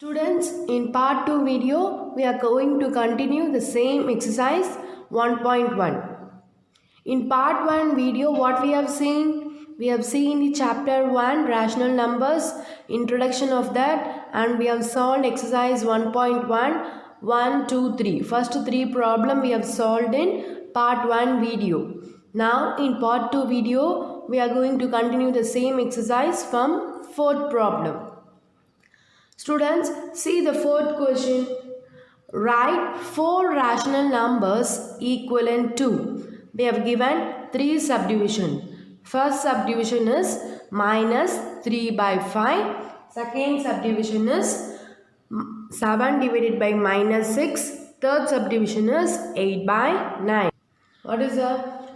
Students, in part 2 video, we are going to continue the same exercise 1.1. In part 1 video, what we have seen? We have seen the chapter 1, rational numbers, introduction of that, and we have solved exercise 1.1, 1, 2, 3. First 3 problem we have solved in part 1 video. Now, in part 2 video, we are going to continue the same exercise from 4th problem. Students, see the fourth question. Write 4 rational numbers equivalent to. They have given 3 subdivision. First subdivision is minus 3 by 5. Second subdivision is 7 divided by minus 6. Third subdivision is 8 by 9. What is the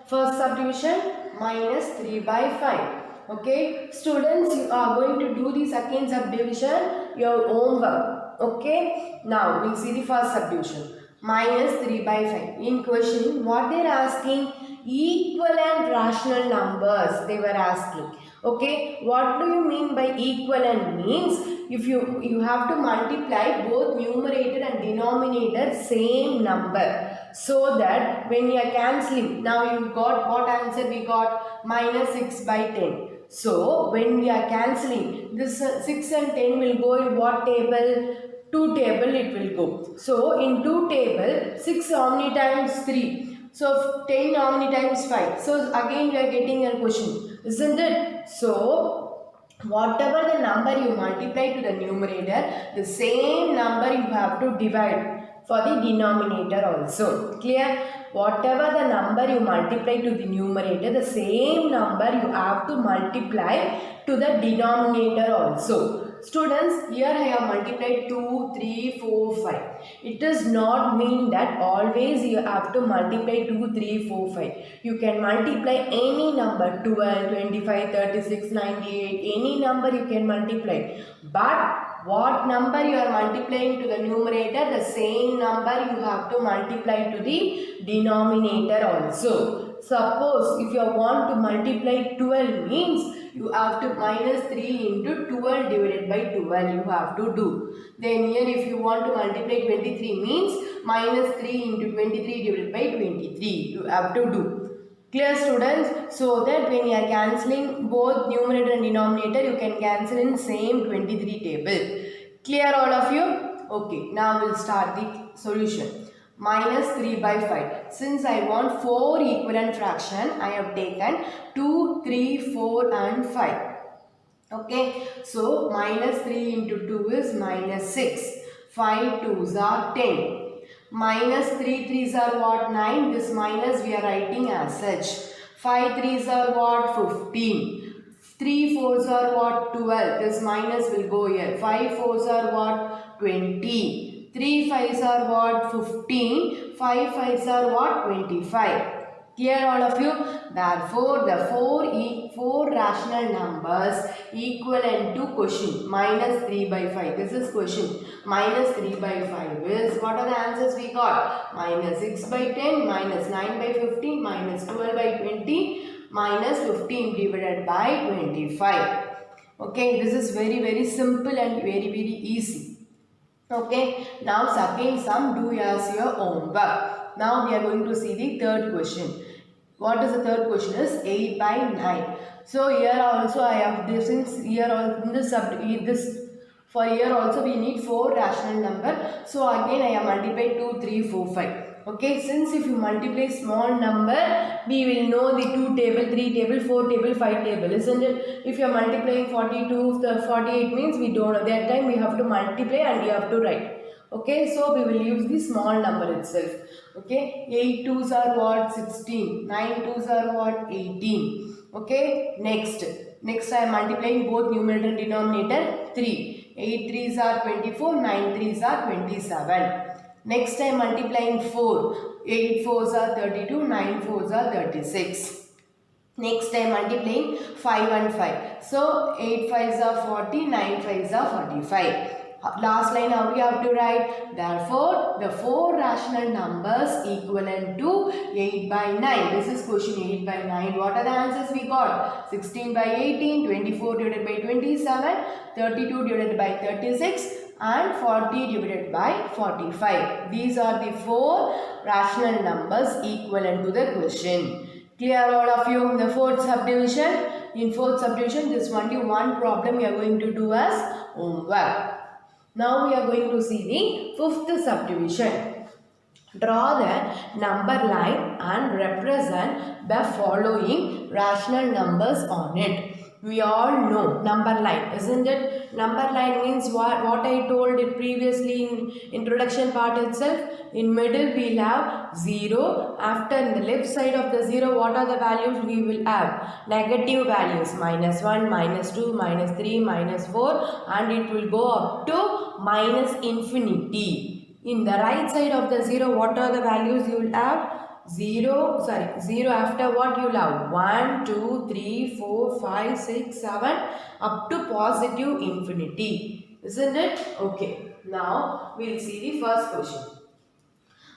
first subdivision? Minus 3 by 5. Okay, students, you are going to do the second subdivision, your homework. Okay, now we'll see the first subdivision. Minus 3 by 5. In question, what they are asking? Equivalent rational numbers they were asking. Okay, what do you mean by equivalent? Means if you have to multiply both numerator and denominator same number, so that when you are cancelling, now you got what answer we got? Minus 6 by 10. So when we are cancelling, this 6 and 10 will go in what table? 2 table it will go. So in 2 table, 6 how many times 3? So 10 how many times 5? So again we are getting a question, isn't it? So whatever the number you multiply to the numerator, the same number you have to divide for the denominator also. Clear? Whatever the number you multiply to the numerator, the same number you have to multiply to the denominator also. Students, here I have multiplied 2, 3, 4, 5. It does not mean that always you have to multiply 2, 3, 4, 5. You can multiply any number, 12, 25, 36, 98, any number you can multiply. But what number you are multiplying to the numerator, the same number you have to multiply to the denominator also. Suppose if you want to multiply 12 means you have to minus 3 into 12 divided by 12 you have to do. Then here if you want to multiply 23 means minus 3 into 23 divided by 23 you have to do. Clear, students? So that when you are cancelling both numerator and denominator, you can cancel in same 23 table. Clear all of you? Okay, now we'll start the solution. Minus 3 by 5. Since I want 4 equivalent fraction, I have taken 2, 3, 4 and 5. Okay, so minus 3 into 2 is minus 6. 5 2s are 10. Minus 3 3s are what? 9. This minus we are writing as such. 5 3s are what? 15. 3 4s are what? 12. This minus will go here. 5 4s are what? 20. 3 5s are what? 15. 5 5s are what? 25. Clear all of you? Therefore, the 4 rational numbers equivalent to question minus 3 by 5. This is question. Minus 3 by 5 is, what are the answers we got? Minus 6 by 10, minus 9 by 15, minus 12 by 20, minus 15 divided by 25. Okay, this is very simple and very easy. Okay, now second sum, do as your homework. Now we are going to see the third question. What is the third question is 8 by 9. So here also I have this, since here in this for here also we need 4 rational number. So again I have multiplied 2, 3, 4, 5. Okay, since if you multiply small number, we will know the 2 table, 3 table, 4 table, 5 table, isn't it? If you are multiplying 42, 48 means we don't know. That time we have to multiply and we have to write. Okay, so we will use the small number itself. Okay, 8 2s are what? 16. 9 2s are what? 18. Okay, next I am multiplying both numerator and denominator 3. 8 3s are 24. 9 3s are 27. Next I am multiplying 4. 8 4s are 32. 9 4s are 36. Next I am multiplying 5 and 5. So 8 5s are 40. 9 5s are 45. Last line how we have to write? Therefore, the 4 rational numbers equivalent to 8 by 9. This is question 8 by 9. What are the answers we got? 16 by 18, 24 divided by 27, 32 divided by 36, and 40 divided by 45. These are the four rational numbers equivalent to the question. Clear all of you? The fourth subdivision. In fourth subdivision, this only one problem we are going to do as homework. Now we are going to see the fifth subdivision. Draw the number line and represent the following rational numbers on it. We all know number line, isn't it? Number line means what I told it previously in introduction part itself. In middle we will have 0. After in the left side of the 0, what are the values we will have? Negative values, minus 1, minus 2, minus 3, minus 4, and it will go up to minus infinity. In the right side of the 0, what are the values you will have? 0 after what you will have? 1, 2, 3, 4, 5, 6, 7 up to positive infinity. Isn't it? Okay. Now we will see the first question.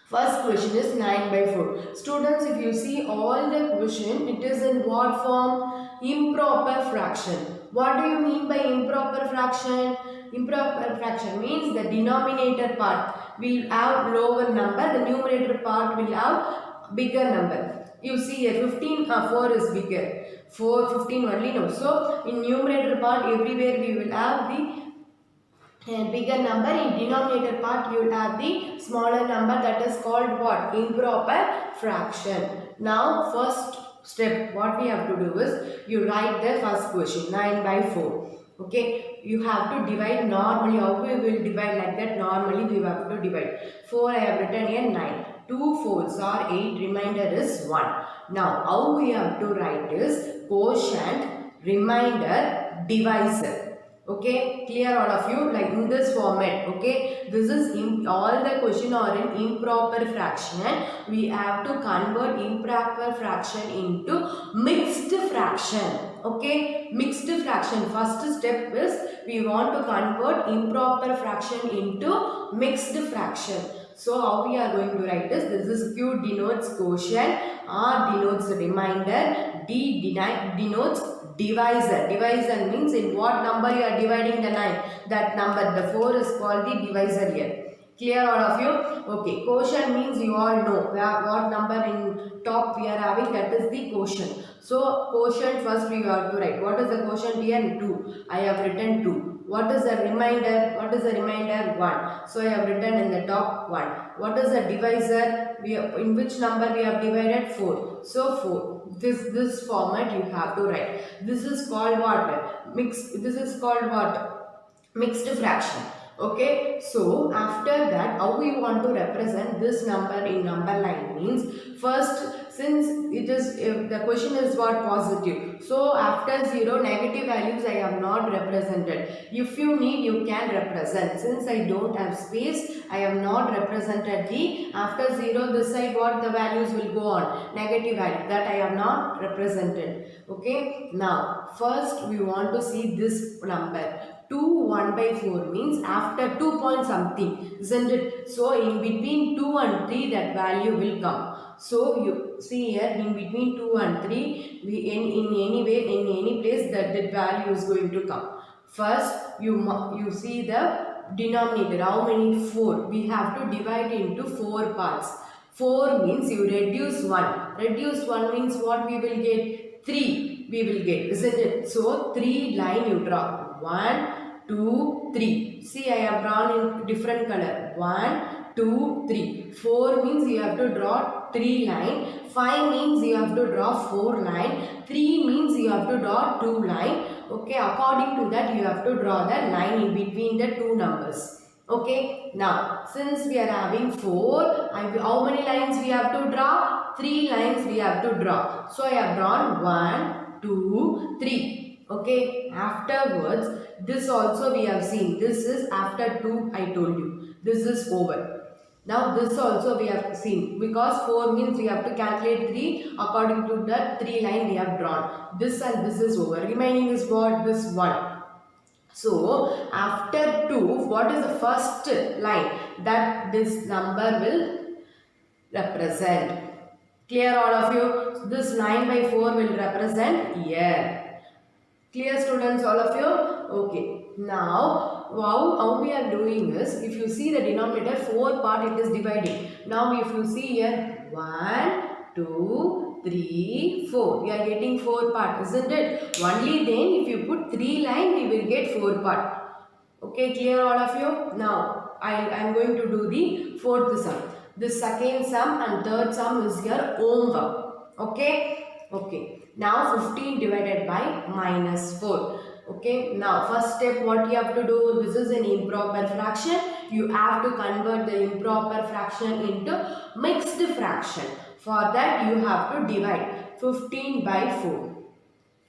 First question is 9 by 4. Students, if you see all the question, it is in what form? Improper fraction. What do you mean by improper fraction? Improper fraction means the denominator part will have lower number, the numerator part will have bigger number. You see here 4 is bigger. 15 only no. So in numerator part everywhere we will have the bigger number. In denominator part you will have the smaller number, that is called what? Improper fraction. Now first step what we have to do is you write the first question 9 by 4. Okay, you have to divide normally. How we will divide like that? Normally we have to divide. 4 I have written here 9. 2 4s are 8, remainder is 1. Now how we have to write is quotient, remainder, divisor. Okay, clear all of you, like in this format. Okay, this is all the question are in improper fraction. We have to convert improper fraction into mixed fraction. Okay, mixed fraction. First step is we want to convert improper fraction into mixed fraction. So how we are going to write this is Q denotes quotient, R denotes remainder, D denotes divisor. Divisor means in what number you are dividing the 9. That number, the 4 is called the divisor here. Clear all of you? Okay, quotient means you all know what number in top we are having, that is the quotient. So quotient first we have to write. What is the quotient here? 2. I have written 2. What is the remainder? What is the remainder? 1. So I have written in the top 1. What is the divisor? In which number we have divided? 4. So 4. This format you have to write. This is called what? This is called what? Mixed fraction. Okay, so after that how we want to represent this number in number line means first, since it is the question is what? Positive. So after 0 negative values I have not represented. If you need you can represent. Since I don't have space I have not represented the after 0 this side what the values will go on. Negative value that I have not represented. Okay, now first we want to see this number. 2 1 by 4 means after 2 point something, isn't it? So in between 2 and 3 that value will come. So you see here in between 2 and 3 we in any way in any place that value is going to come. First you see the denominator, how many? 4. We have to divide into 4 parts. 4 means you reduce 1. Reduce 1 means what we will get? 3 we will get, isn't it? So 3 line you draw. 1 2 3. See I have drawn in different color. 1 2 3. 4 means you have to draw 3 line. 5 means you have to draw 4 line. 3 means you have to draw 2 line. Okay, according to that you have to draw the line in between the two numbers. Okay, now since we are having 4, how many lines we have to draw? 3 lines we have to draw. So I have drawn 1 2 3. Okay, afterwards this also we have seen. This is after 2 I told you. This is over. Now this also we have seen because 4 means we have to calculate 3 according to the 3 line we have drawn. This and this is over. Remaining is what? This 1. So after 2 what is the first line that this number will represent? Clear all of you? This 9 by 4 will represent here. Clear students all of you? Okay. Now how we are doing is, if you see the denominator 4 part, it is dividing. Now if you see here 1, 2, 3, 4, we are getting 4 part, isn't it? Only then if you put 3 line, we will get 4 part. Okay, clear all of you? Now I am going to do the fourth sum. The second sum and third sum is your homework. Okay. Now 15 divided by minus 4. Okay. Now first step, what you have to do? This is an improper fraction. You have to convert the improper fraction into mixed fraction. For that you have to divide 15 by 4.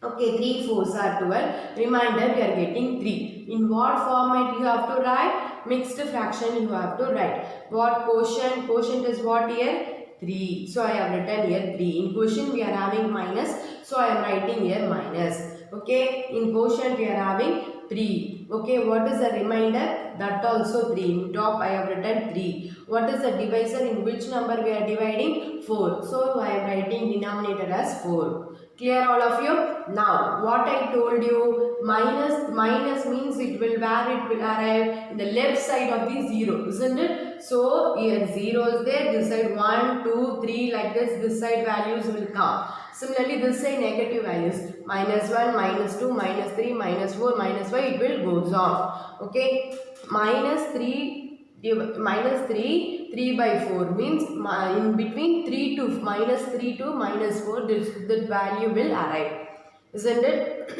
Okay, 3 4s are 12. Reminder, we are getting 3. In what format you have to write? Mixed fraction you have to write. What quotient? Quotient is what here? 3. So I have written here 3. In quotient we are having minus. So I am writing here minus. Okay, in quotient we are having 3. Okay, what is the remainder? That also 3. In top I have written 3. What is the divisor? In which number we are dividing? 4. So I am writing denominator as 4. Clear all of you? Now what I told you, minus means it will arrive in the left side of the 0, isn't it? So here 0 is there, this side 1, 2, 3 like this side values will come. Similarly this side negative values, minus 1, minus 2, minus 3, minus 4, minus 5, it will goes on. Okay, minus 3 3 by 4 means in between 3 to minus 3 to minus 4, that value will arrive, isn't it?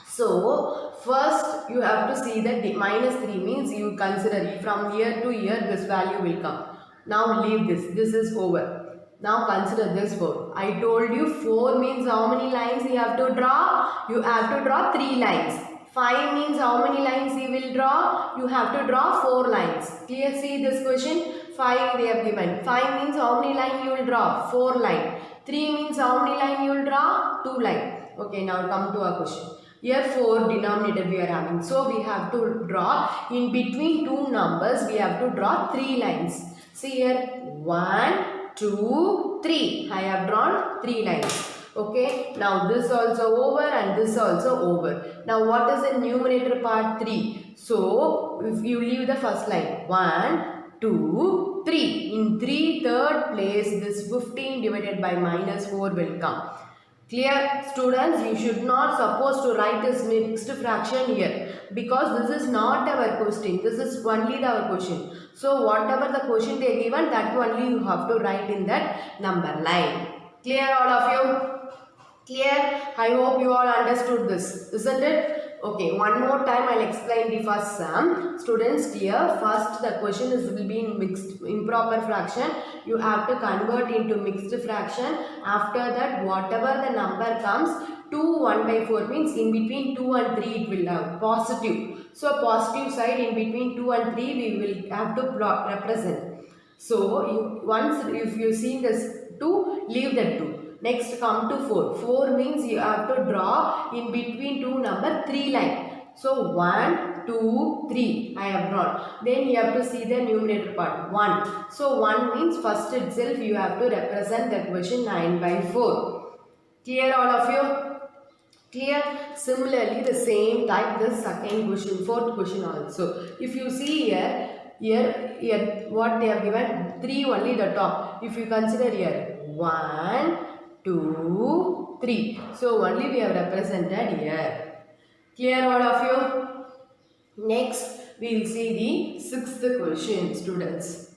So first you have to see that the minus 3 means you consider from year to year this value will come. Now leave this is over. Now consider this 4. I told you 4 means how many lines you have to draw? You have to draw 3 lines. 5 means how many lines you will draw? You have to draw 4 lines. Clear? See this question. 5 they have given. 5 means how many lines you will draw? 4 line. 3 means how many lines you will draw? 2 line. Okay, now come to our question. Here 4 denominator we are having. So we have to draw in between two numbers. We have to draw 3 lines. See here 1, 2, 3. I have drawn 3 lines. Okay, now this also over and this also over. Now what is the numerator part? 3. So if you leave the first line, 1, 2, 3. In 3 third place, this 15 divided by minus 4 will come. Clear students? You should not supposed to write this mixed fraction here, because this is not our question. This is only our question. So whatever the question they given, that only you have to write in that number line. Clear all of you? Clear? I hope you all understood this, isn't it? Okay, one more time I'll explain the first sum. Students, clear? First the question will be in mixed improper fraction. You have to convert into mixed fraction. After that, whatever the number comes, 2 1 by 4 means in between 2 and 3 it will have positive. So positive side in between 2 and 3 we will have to represent. So once if you see this 2, leave that 2. Next come to 4. 4 means you have to draw in between two number 3 line. So 1, 2, 3 I have drawn. Then you have to see the numerator part 1. So 1 means first itself you have to represent the question 9 by 4. Clear all of you? Clear? Similarly the same type the second question, fourth question also. If you see here what they have given, 3 only the top. If you consider here 1, 2, 3. So only we have represented here. Clear all of you? Next we will see the sixth question, students.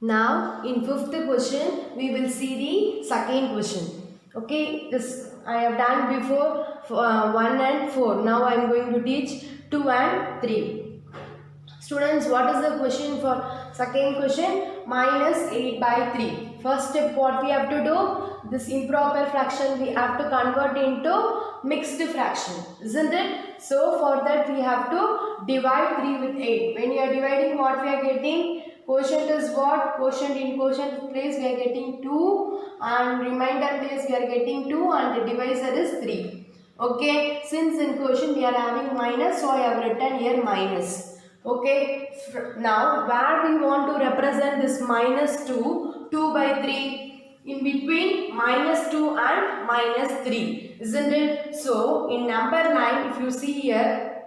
Now in fifth question we will see the second question. Okay, this I have done before 1 and 4. Now I am going to teach 2 and 3. Students, what is the question for second question? Minus 8 by 3. First step what we have to do? This improper fraction we have to convert into mixed fraction, isn't it? So for that we have to divide 3 with 8. When you are dividing, what we are getting? Quotient is what? Quotient in quotient place we are getting 2 and remainder place we are getting 2 and the divisor is 3. Okay, since in quotient we are having minus, so I have written here minus. Okay, now where we want to represent this minus 2 by 3, in between minus 2 and minus 3, isn't it? So in number 9 if you see here,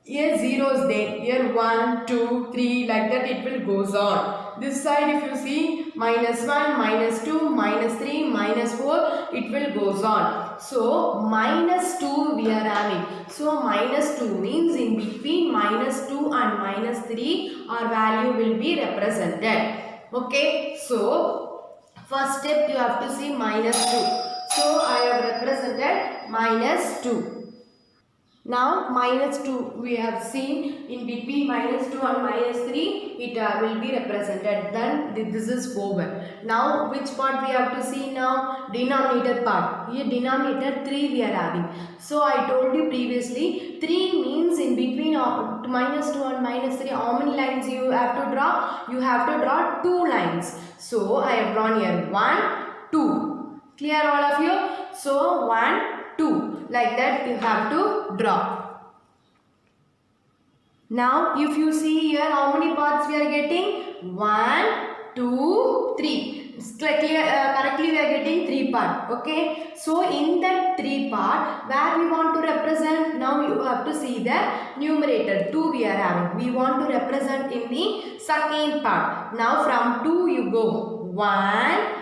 Here zeros there, here 1, 2, 3, like that it will goes on. This side if you see minus 1, minus 2, minus 3, minus 4, it will goes on. So minus 2 we are having. So minus 2 means in between minus 2 and minus 3 our value will be represented. Okay, so first step you have to see minus 2. So I have represented minus 2. Now minus 2 we have seen in between minus 2 and minus 3 it will be represented. Then this is over. Now which part we have to see now? Denominator part. Here denominator 3 we are having. So I told you previously 3 means in between minus 2 and minus 3 how many lines you have to draw? You have to draw 2 lines. So I have drawn here 1, 2. Clear all of you? So 1, 2. Like that you have to draw. Now if you see here how many parts we are getting? 1, 2, 3. Correctly we are getting 3 parts. Okay. So in that 3 part where we want to represent, now you have to see the numerator 2 we are having. We want to represent in the second part. Now from 2 you go 1,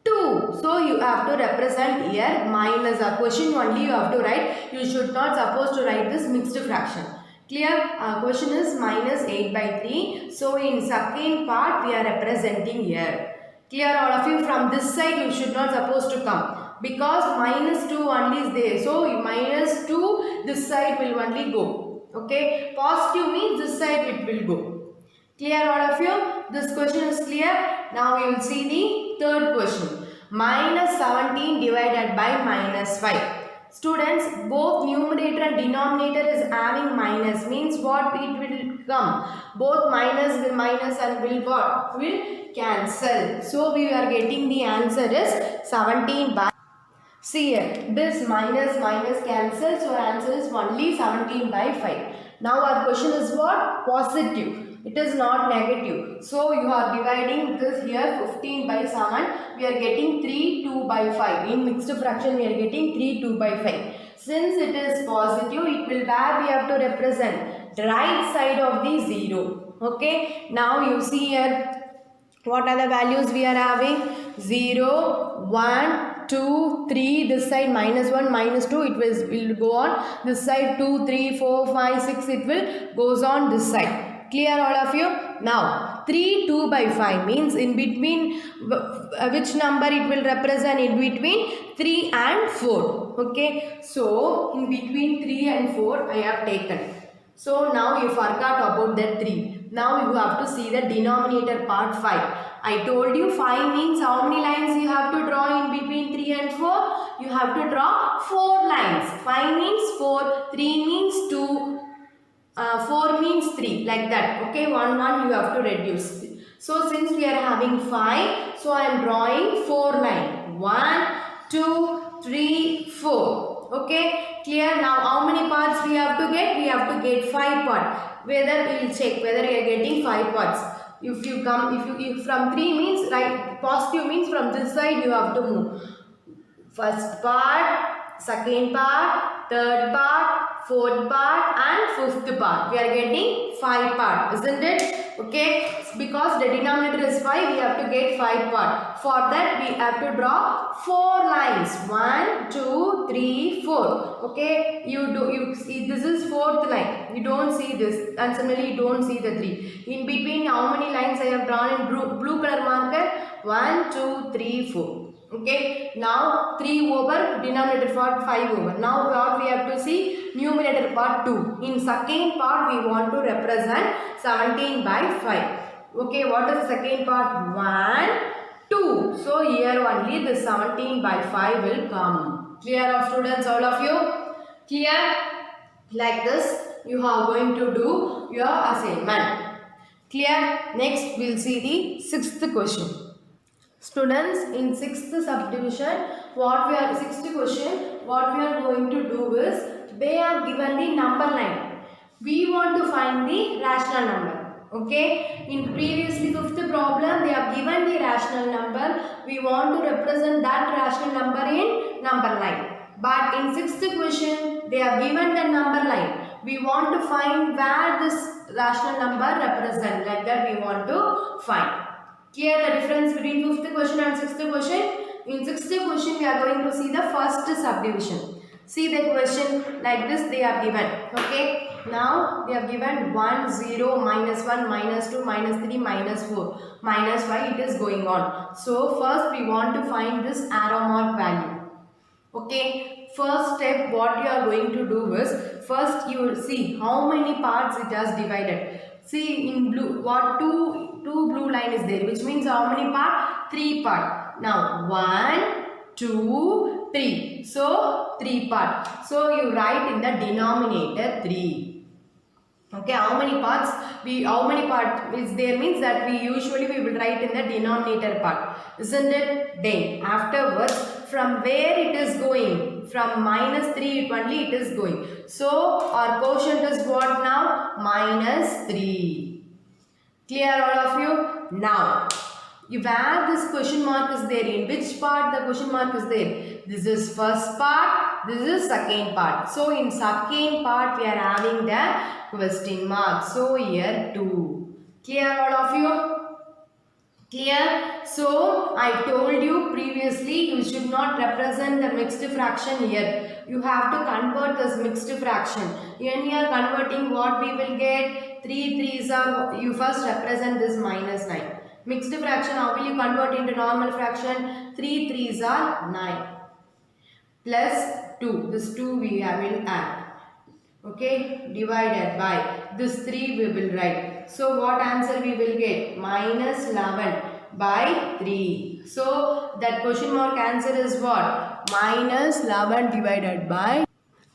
2. So you have to represent here minus a question only you have to write. You should not supposed to write this mixed fraction. Clear? Question is minus 8 by 3. So in second part we are representing here. Clear all of you? From this side you should not supposed to come. Because minus 2 only is there. So minus 2 this side will only go. Okay. Positive means this side it will go. Clear all of you? This question is clear. Now we will see the third question. Minus 17 divided by minus 5. Students, both numerator and denominator is having minus. Means what it will come? Both minus will minus and will what? Will cancel. So we are getting the answer is 17 by. See here, this minus minus cancel. So answer is only 17 by 5. Now our question is what? Positive. It is not negative. So you are dividing this here 15 by 7. We are getting 3 2 by 5. In mixed fraction we are getting 3 2 by 5. Since it is positive, it will where we have to represent the right side of the 0. Okay. Now you see here what are the values we are having? 0, 1, 2, 3. This side minus 1, minus 2. It will go on. This side 2, 3, 4, 5, 6. It will goes on this side. Clear all of you? Now 3 2 by 5 means in between which number it will represent? In between 3 and 4. Okay. So in between 3 and 4 I have taken. So now you forgot about that 3. Now you have to see the denominator part 5. I told you 5 means how many lines you have to draw in between 3 and 4? You have to draw 4 lines. 5 means 4, 3 means 2. 4 means 3, like that. Okay, 1 1 you have to reduce. So since we are having 5, so I am drawing 4 lines. 1, 2, 3, 4. Okay, clear? Now how many parts we have to get? We have to get 5 parts. Whether we will check whether we are getting 5 parts. If you come, if from 3 means right, positive means from this side you have to move. First part, second part, third part, fourth part and fifth part. We are getting 5 parts, isn't it? Okay, because the denominator is 5, we have to get 5 parts. For that we have to draw 4 lines. 1, 2, 3, 4. Okay, you see this is 4th line. You don't see this and similarly you don't see the 3. In between how many lines I have drawn in blue color marker? 1, 2, 3, 4. Okay, now 3 over, denominator part 5 over. Now what we have to see? Numerator part 2. In second part we want to represent 17 by 5. Okay, what is the second part? 1, 2. So here only the 17 by 5 will come. Clear of students, all of you? Clear? Like this you are going to do your assignment. Clear? Next we will see the 6th question. Students, in 6th subdivision, sixth question, what we are going to do is, they have given the number line. We want to find the rational number. Okay, in previously 5th problem, they have given the rational number. We want to represent that rational number in number line. But in 6th question, they have given the number line. We want to find where this rational number represent. Like that we want to find. Clear the difference between 5th question and 6th question? In 6th question, we are going to see the first subdivision. See the question like this they are given. Okay. Now they have given 1, 0, minus 1, minus 2, minus 3, minus 4, minus 5. It is going on. So first we want to find this arrow mark value. Okay. First step what you are going to do is first you will see how many parts it has divided. See in blue what two blue line is there, which means how many part? 3 part. Now 1, 2, 3. So 3 part. So you write in the denominator 3. Okay, how many part is there means that we usually will write in the denominator part, isn't it? Then afterwards from where it is going, from minus 3 only it is going. So our quotient is what now? Minus 3. Clear all of you? Now where this question mark is there, in which part the question mark is there? This is first part, this is second part. So in second part we are having the question mark. So here 2. Clear all of you? Clear? So I told you previously you should not represent the mixed fraction here. You have to convert this mixed fraction. When you are converting, what we will get? 3 3s are, you first represent this minus 9. Mixed fraction, how will you convert into normal fraction? 3 3s are 9. Plus 2. This 2 we will add. Okay. Divided by this 3 we will write. So what answer we will get? Minus 11 by 3. So that question mark answer is what? Minus 11 divided by.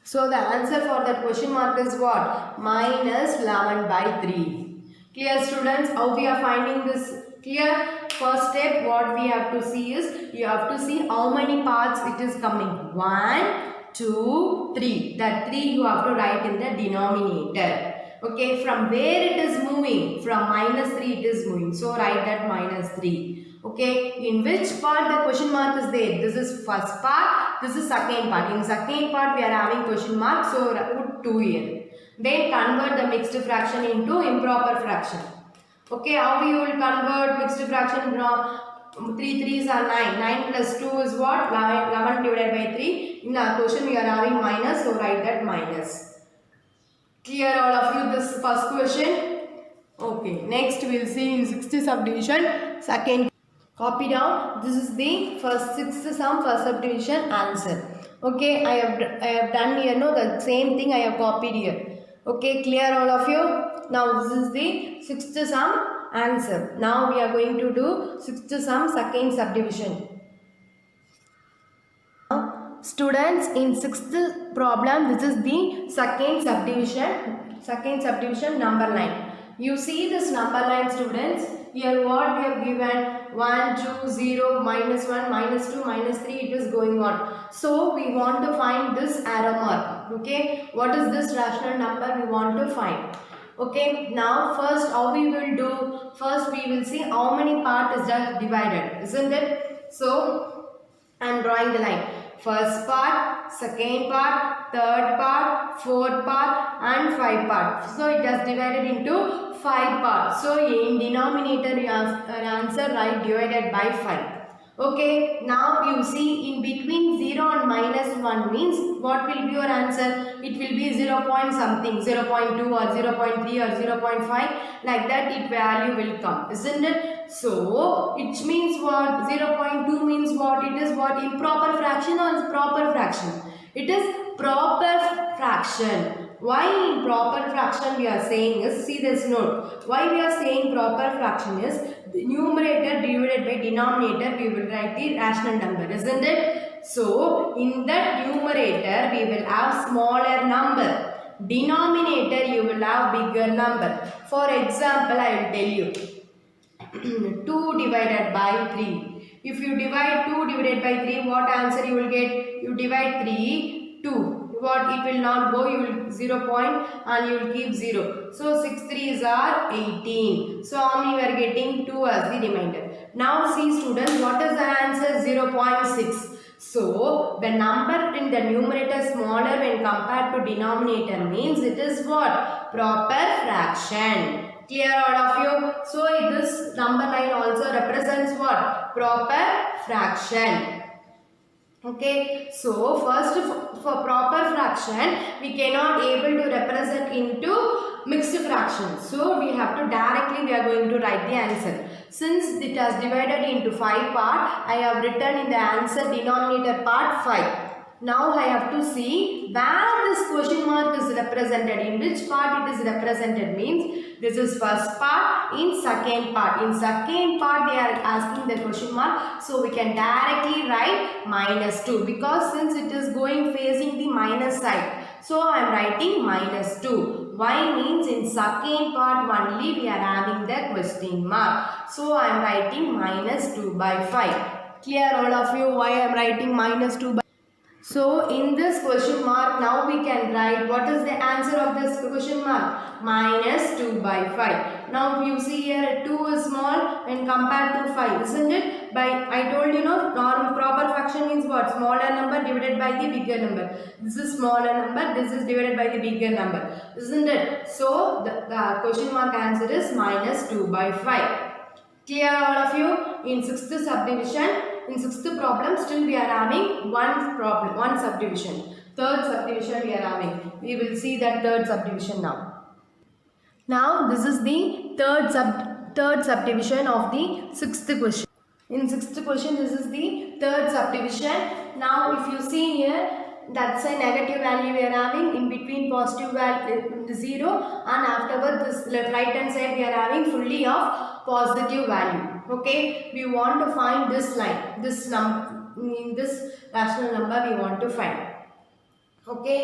So the answer for that question mark is what? Minus 11 by 3. Clear students? How we are finding this? Clear? First step what we have to see is, you have to see how many parts it is coming. 1, 2, 3. That 3 you have to write in the denominator. Okay, from where it is moving? From minus 3 it is moving. So write that minus 3. Okay, in which part the question mark is there? This is first part, this is second part. In second part we are having question mark, so put 2 here. Then convert the mixed fraction into improper fraction. Okay, how we will convert mixed fraction? 3 3s are 9. 9 plus 2 is what? 11 divided by 3. In our question we are having minus, so write that minus. Clear all of you this first question? Okay, next we will see in 6th subdivision, second. Copy down. This is the first 6th sum, first subdivision answer. Okay, I have done here, no, the same thing I have copied here. Okay, clear all of you? Now this is the 6th sum answer. Now we are going to do 6th sum, second subdivision. Students, in 6th problem, this is the second subdivision number line. You see this number line, students. Here what we have given? 1, 2, 0, minus 1, minus 2, minus 3, it is going on. So we want to find this arrow mark. Okay, what is this rational number we want to find? Okay, now first how we will do? First we will see how many part is that divided, isn't it? So I am drawing the line. First part, second part, third part, fourth part and 5 parts. So it has divided into 5 parts. So in denominator your answer write divided by 5. Okay, now you see in between 0 and minus 1 means what will be your answer? It will be 0 point something, 0 0.2 or 0 0.3 or 0 0.5, like that it value will come, isn't it? So it means what? 0 0.2 means what? It is what? Improper fraction or proper fraction? It is proper fraction. Why improper fraction we are saying is, see this note. Why we are saying proper fraction is, the numerator divided by denominator we will write the rational number, isn't it? So in that numerator we will have smaller number. Denominator you will have bigger number. For example, I will tell you 2 divided by 3. If you divide 2 divided by 3, what answer you will get? You divide 3, 2. What? It will not go, you will 0 point and you will keep 0. So 6 3s are 18. So how many we are getting? 2 as the remainder. Now see students, what is the answer? 0.6. So the number in the numerator smaller when compared to denominator means it is what? Proper fraction. Clear all of you? So this number line also represents what? Proper fraction. Okay, so first for proper fraction we cannot able to represent into mixed fractions. So we have to directly we are going to write the answer. Since it has divided into 5 part, I have written in the answer denominator part 5. Now I have to see where this question mark is represented, in which part it is represented means this is first part, in second part. In second part they are asking the question mark, so we can directly write -2 because since it is going facing the minus side. So I am writing -2. Why means in second part only we are having the question mark. So I am writing -2 by 5. Clear all of you why I am writing -2 by? So in this question mark now we can write what is the answer of this question mark? -2 by 5. Now you see here 2 is small when compared to 5, isn't it? By I told you normal proper fraction means what? Smaller number divided by the bigger number. This is smaller number, this is divided by the bigger number, isn't it? So the question mark answer is -2 by 5. Clear all of you? In 6th subdivision, in 6th problem still we are having one subdivision. 3rd subdivision we are having. We will see that 3rd subdivision now. Now this is the third subdivision of the 6th question. In 6th question this is the 3rd subdivision. Now if you see here, that's a negative value we are having, in between positive value 0, and afterwards this right hand side we are having fully of positive value. Okay, we want to find this line, this number, in this rational number we want to find. Okay,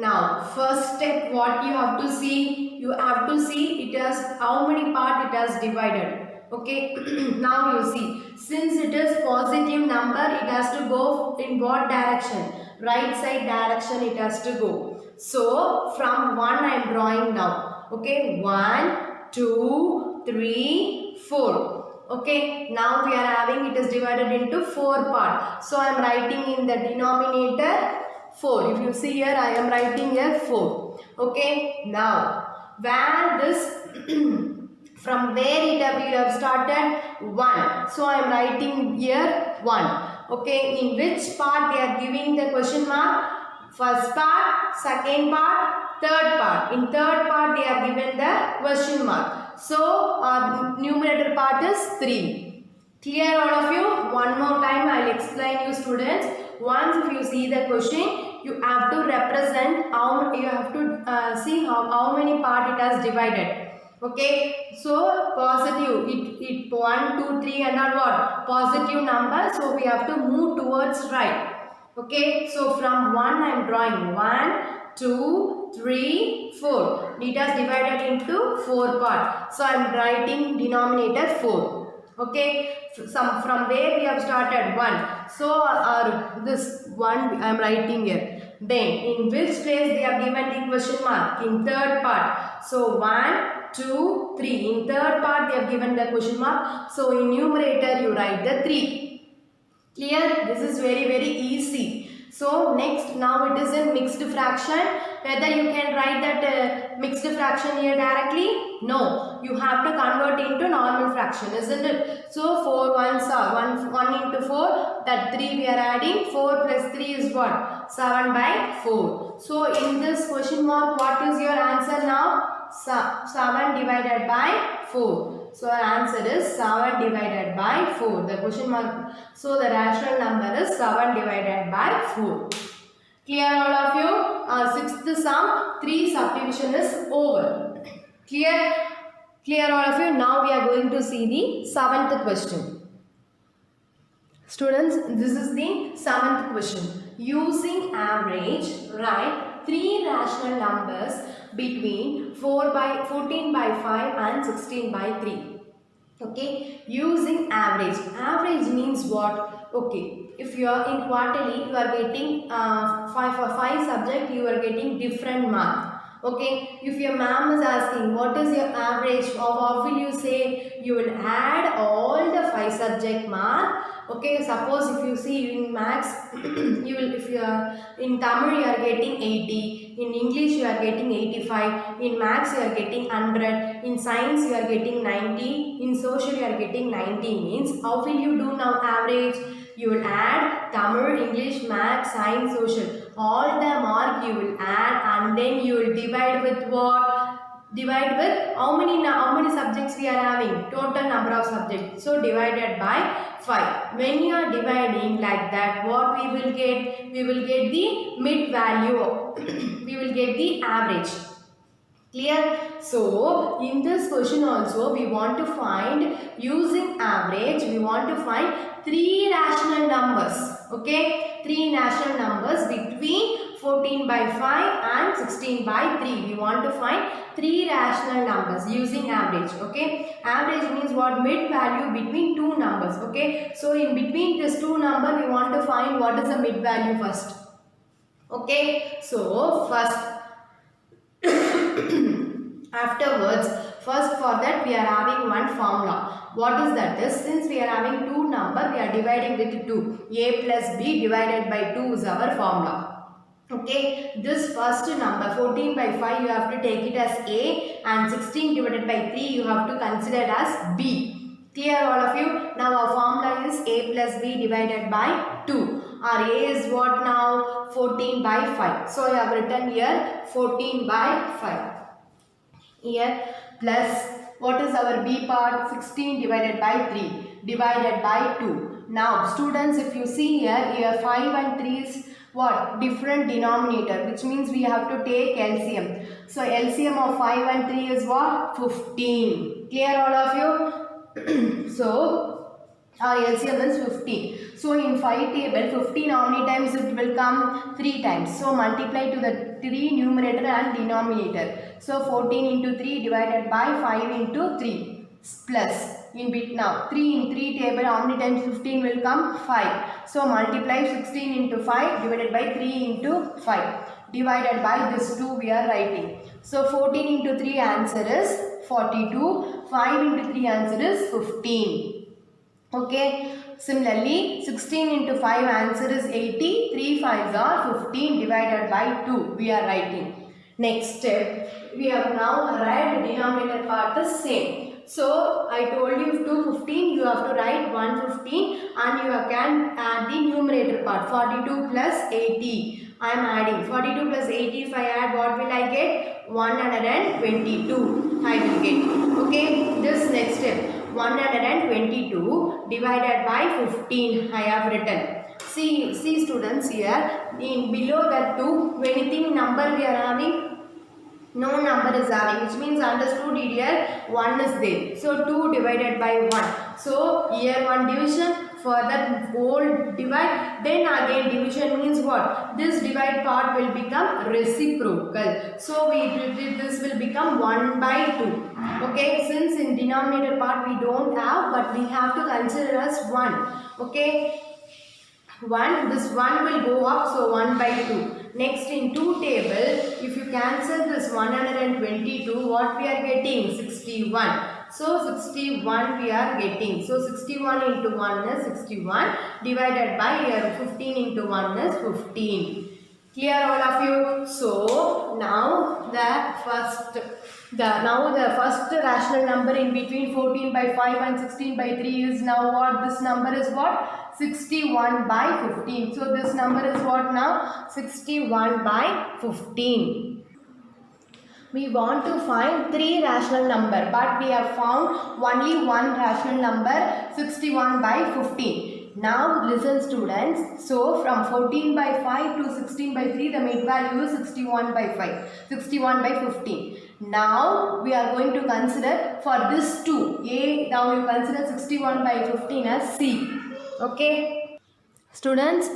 now first step what you have to see, you have to see it as how many part it has divided. Okay, now you see, since it is positive number it has to go in what direction? Right side direction it has to go. So from 1 I am drawing now. Okay, 1, 2, 3, 4. Okay, now we are having it is divided into 4 parts. So I am writing in the denominator 4. If you see here I am writing here 4. Okay, now where this from where we have started? 1. So I am writing here 1. Okay, in which part they are giving the question mark? First part, second part, third part. In third part they are given the question mark. So numerator part is 3. Clear all of you? One more time I will explain you students. Once if you see the question, you have to represent how, you have to see how many part it has divided. Okay, so positive, it 1, 2, 3 and all what? Positive number, so we have to move towards right. Okay, so from 1 I am drawing 1, 2, 3, 4. It has divided into 4 parts. So I am writing denominator 4. Okay, from where we have started 1. So this 1 I am writing here. Then in which place they have given the question mark? In third part. So 1, 2, 3. In third part they have given the question mark. So in numerator you write the 3. Clear? This is very easy. So next, now it is in mixed fraction. Whether you can write that mixed fraction here directly? No. You have to convert into normal fraction, isn't it? So 4 ones are 1 into 4. That 3 we are adding. 4 plus 3 is what? 7 by 4. So in this question mark, what is your answer now? 7 divided by 4. So our answer is 7 divided by 4. The question mark. So the rational number is 7 divided by 4. Clear all of you? Sixth sum, 3 subdivision is over. Clear? Clear all of you? Now we are going to see the 7th question. Students, this is the 7th question. Using average, write 3 rational numbers between 14 by 5 and 16 by 3. Okay, using average. Average means what? Okay, if you are in quarterly, you are getting for 5 subject, you are getting different mark. Okay, if your ma'am is asking what is your average, or what will you say? You will add all the 5 subject mark. Okay, suppose if you see in maths, you will, if you are in Tamil you are getting 80, in English you are getting 85, in maths you are getting 100, in science you are getting 90, in social you are getting 90. Means how will you do now average? You will add Tamil, English, maths, science, social. All the mark you will add and then you will divide with what? Divide with how many subjects we are having, total number of subjects, so divided by 5. When you are dividing like that, what we will get? We will get the mid value. We will get the average. Clear? So in this question also we want to find, using average, we want to find 3 rational numbers. Okay, 3 rational numbers between 14 by 5 and 16 by 3. We want to find 3 rational numbers using average. Okay, average means what? Mid value between 2 numbers. Okay, so in between this 2 number we want to find what is the mid value first. Okay, so first afterwards, first for that we are having one formula. What is that? Is since we are having 2 number, we are dividing with 2. A plus B divided by 2 is our formula. Okay, this first number 14 by 5 you have to take it as A and 16 divided by 3 you have to consider as B. Clear all of you? Now our formula is A plus B divided by 2. Our A is what now? 14 by 5. So I have written here 14 by 5. Here plus what is our B part? 16 divided by 3 divided by 2. Now students, if you see here 5 and 3 is what? Different denominator, which means we have to take LCM. So LCM of 5 and 3 is what? 15. Clear all of you? So our LCM is 15. So in 5 table 15 how many times it will come? 3 times. So multiply to the 3 numerator and denominator. So 14 into 3 divided by 5 into 3 plus in bit. Now 3 in 3 table how many times 15 will come? 5. So multiply 16 into 5 divided by 3 into 5 divided by this 2 we are writing. So 14 into 3 answer is 42. 5 into 3 answer is 15. Okay. Similarly, 16 into 5 answer is 80. 3 5s are 15 divided by 2 we are writing. Next step, we have now arrived denominator part the same. So I told you 215, you have to write 115 and you can add the numerator part 42 plus 80. I am adding 42 plus 80. If I add, what will I get? 122 I will get. Okay, this next step 122 divided by 15 I have written. See students, here in below that 2, anything number we are having? No number is having, which means understood here 1 is there. So 2 divided by 1. So here 1 division, further whole divide, then again division means what? This divide part will become reciprocal. So this will become 1 by 2. Okay, since in denominator part we don't have, but we have to consider as 1. Okay, 1, this 1 will go up, so 1 by 2. Next in 2 table, if you cancel this 122, what we are getting? 61. So 61 we are getting. So 61 into 1 is 61 divided by here 15 into 1 is 15. Clear all of you? So now the first rational number in between 14 by 5 and 16 by 3 is now what? This number is what? 61 by 15. So this number is what now? 61 by 15. We want to find 3 rational number, but we have found only one rational number, 61 by 15. Now listen students, so from 14 by 5 to 16 by 3 the mid value is 61 by 5, 61 by 15. Now we are going to consider for this 2, A, now you consider 61 by 15 as C. Okay students,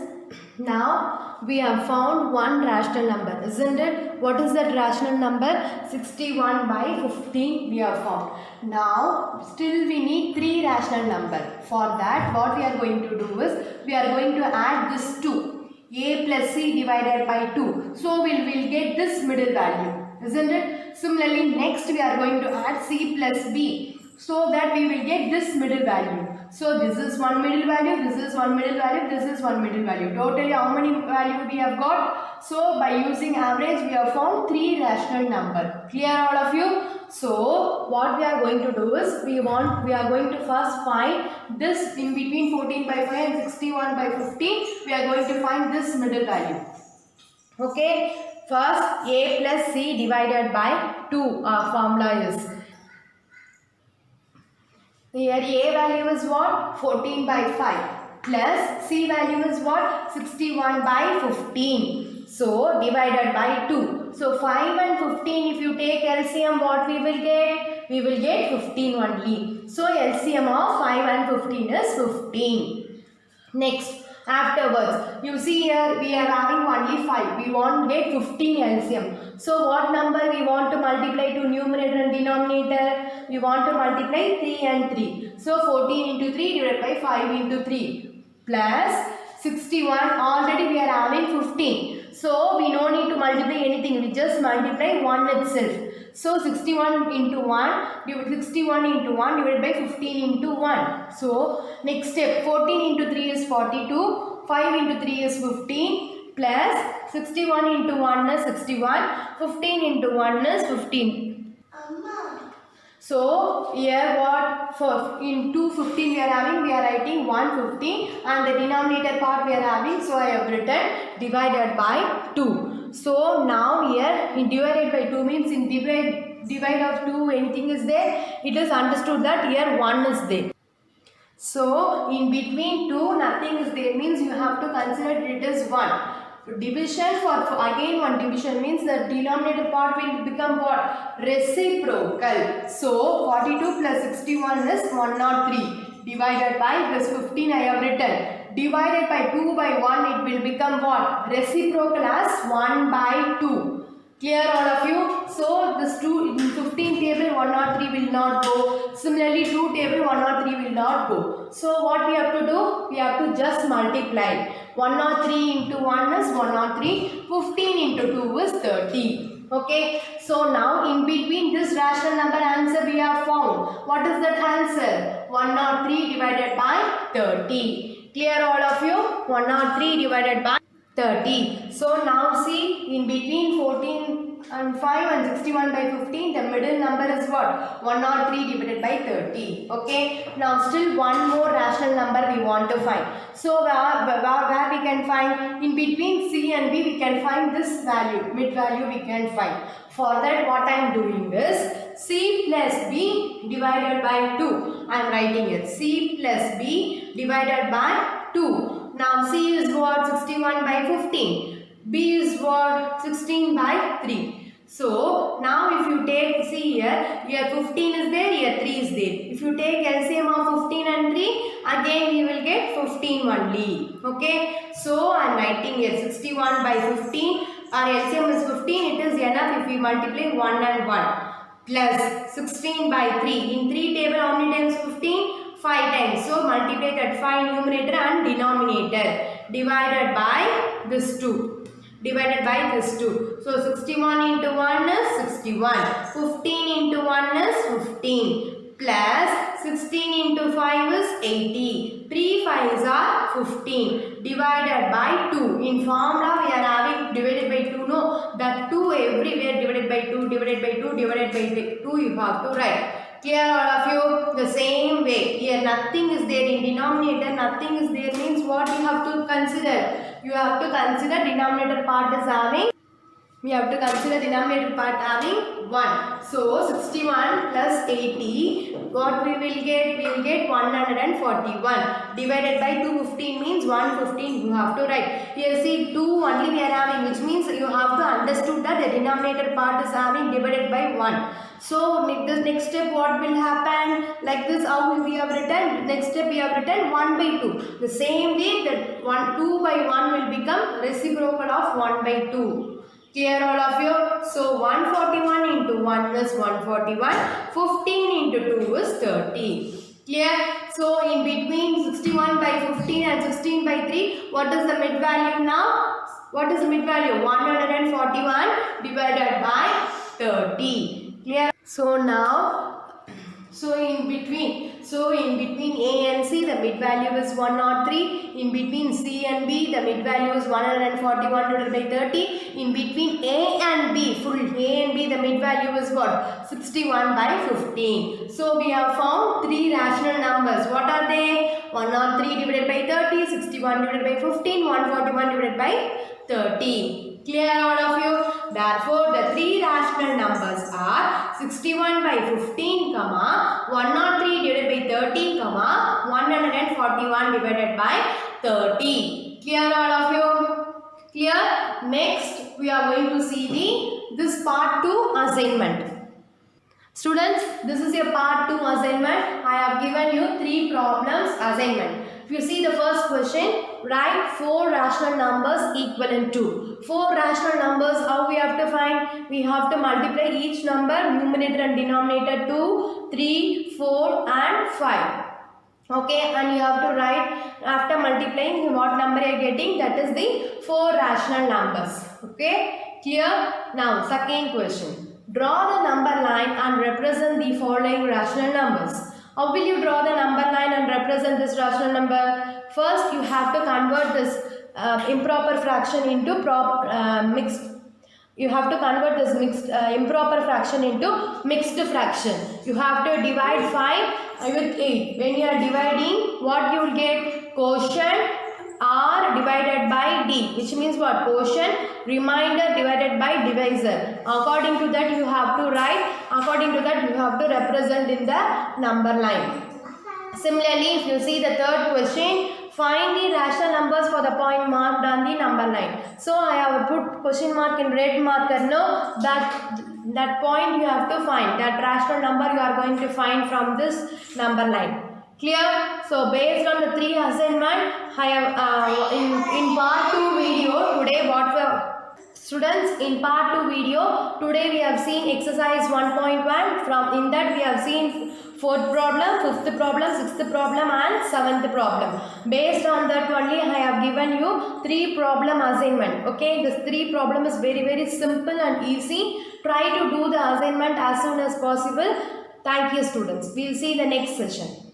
now we have found one rational number, isn't it? What is that rational number? 61 by 15 we have found. Now still we need 3 rational number. For that what we are going to do is, we are going to add this 2. A plus C divided by 2. So we will get this middle value, isn't it? Similarly next we are going to add C plus B. so that we will get this middle value. So this is one middle value, this is one middle value, this is one middle value. Totally how many value we have got? So by using average we have found 3 rational number. Clear all of you? So what we are going to do is we are going to first find this in between 14 by 5 and 61 by 15. We are going to find this middle value. Okay, first a plus c divided by 2 our formula is. Here a value is what? 14 by 5 plus c value is what? 61 by 15. So divided by 2. So 5 and 15 if you take LCM what we will get? We will get 15 only. So LCM of 5 and 15 is 15. Next. Afterwards, you see here we are having only 5. We want to get 15 LCM. So what number we want to multiply to numerator and denominator? We want to multiply 3 and 3. So 14 into 3 divided by 5 into 3 plus 61. Already we are having 15. So we no need to multiply anything. We just multiply 1 itself. So 61 into 1 divided by 15 into 1. So next step 14 into 3 is 42. 5 into 3 is 15 plus 61 into 1 is 61. 15 into 1 is 15. So here what for in 215 we are writing 150 and the denominator part we are having, so I have written divided by 2. So now here in divided by 2 means in divide of 2 anything is there, it is understood that here 1 is there. So in between 2 nothing is there means you have to consider it is 1. Division for again one division means the denominator part will become what? Reciprocal. So 42 plus 61 is 103 divided by this 15 I have written. Divided by 2 by 1 it will become what? Reciprocal as 1 by 2. Clear all of you? So this 2 in 15 table 103 will not go. Similarly 2 table 103 will not go. So what we have to do? We have to just multiply. 103 into 1 is 103. 15 into 2 is 30. Okay. So now in between this rational number answer we have found. What is that answer? 103 divided by 30. Clear all of you? 103 divided by 30. So now see in between 14 and 5 and 61 by 15 the middle number is what? 103 divided by 30. Okay. Now still one more rational number we want to find. So where we can find in between C and B we can find this value, mid value we can find. For that what I am doing is C plus B divided by 2. I am writing it C plus B divided by 2. Now C is what? 61 by 15. B is what? 16 by 3. So now if you take, see here 15 is there, here 3 is there. If you take LCM of 15 and 3, again we will get 15 only. Okay. So I am writing here 61 by 15. Our LCM is 15. It is enough if we multiply 1 and 1. Plus 16 by 3. In 3 table how many times 15? 5 times. So multiply that 5 numerator and denominator divided by this 2. Divided by this 2. So 61 into 1 is 61. 15 into 1 is 15. Plus 16 into 5 is 80. 3 5s are 15. Divided by 2. In formula we are having divided by 2. No, that 2 everywhere divided by 2, divided by 2, divided by 2 you have to write. Clear all of you? The same way. Here nothing is there in denominator. Nothing is there means what you have to consider? You have to consider denominator part is having. We have to consider denominator part having 1. So 61 plus 80. What we will get? We will get 141. Divided by 215 means 115 you have to write. Here see 2 only we are having, which means you have to understood that the denominator part is having divided by 1. So the next step what will happen? Like this how we have written? Next step we have written 1 by 2. The same way that 2 by 1 will become reciprocal of 1 by 2. Clear all of you? So 141 into 1 is 141. 15 into 2 is 30. Clear? So in between 61 by 15 and 16 by 3, what is the mid value now? What is the mid value? 141 divided by 30. Clear? So now So in between A and C, the mid value is 103. In between C and B, the mid value is 141 divided by 30. In between A and B, full A and B, the mid value is what? 61 by 15. So we have found three rational numbers. What are they? 103 divided by 30, 61 divided by 15, 141 divided by 30. Clear all of you? Therefore, the three rational numbers are 61 by 15, 103 divided by 30, 141 divided by 30. Clear all of you? Clear? Next, we are going to see this part 2 assignment. Students, this is your part 2 assignment. I have given you 3 problems assignment. If you see the first question, write 4 rational numbers equivalent to. 4 rational numbers, how we have to find? We have to multiply each number, numerator and denominator 2, 3, 4 and 5. Okay, and you have to write after multiplying what number you are getting, that is the 4 rational numbers. Okay, clear? Now, second question. Draw the number line and represent the following rational numbers. How will you draw the number line and represent this rational number? First, you have to convert this improper fraction into mixed. You have to convert this improper fraction into mixed fraction. You have to divide 5 with 8. When you are dividing, what you will get? Quotient R divided by D, which means what? Quotient, remainder divided by divisor. According to that you have to write, according to that you have to represent in the number line. Similarly, if you see the third question, find the rational numbers for the point marked on the number line. So I have put question mark in red marker. No, that point you have to find, that rational number you are going to find from this number line. Clear? So based on the 3 assignment, I have in part 2 video today students, in part 2 video today we have seen exercise 1.1. From in that we have seen 4th problem, 5th problem, 6th problem and 7th problem. Based on that only I have given you 3 problem assignment. Okay, this 3 problem is very simple and easy. Try to do the assignment as soon as possible. Thank you students. We will see the next session.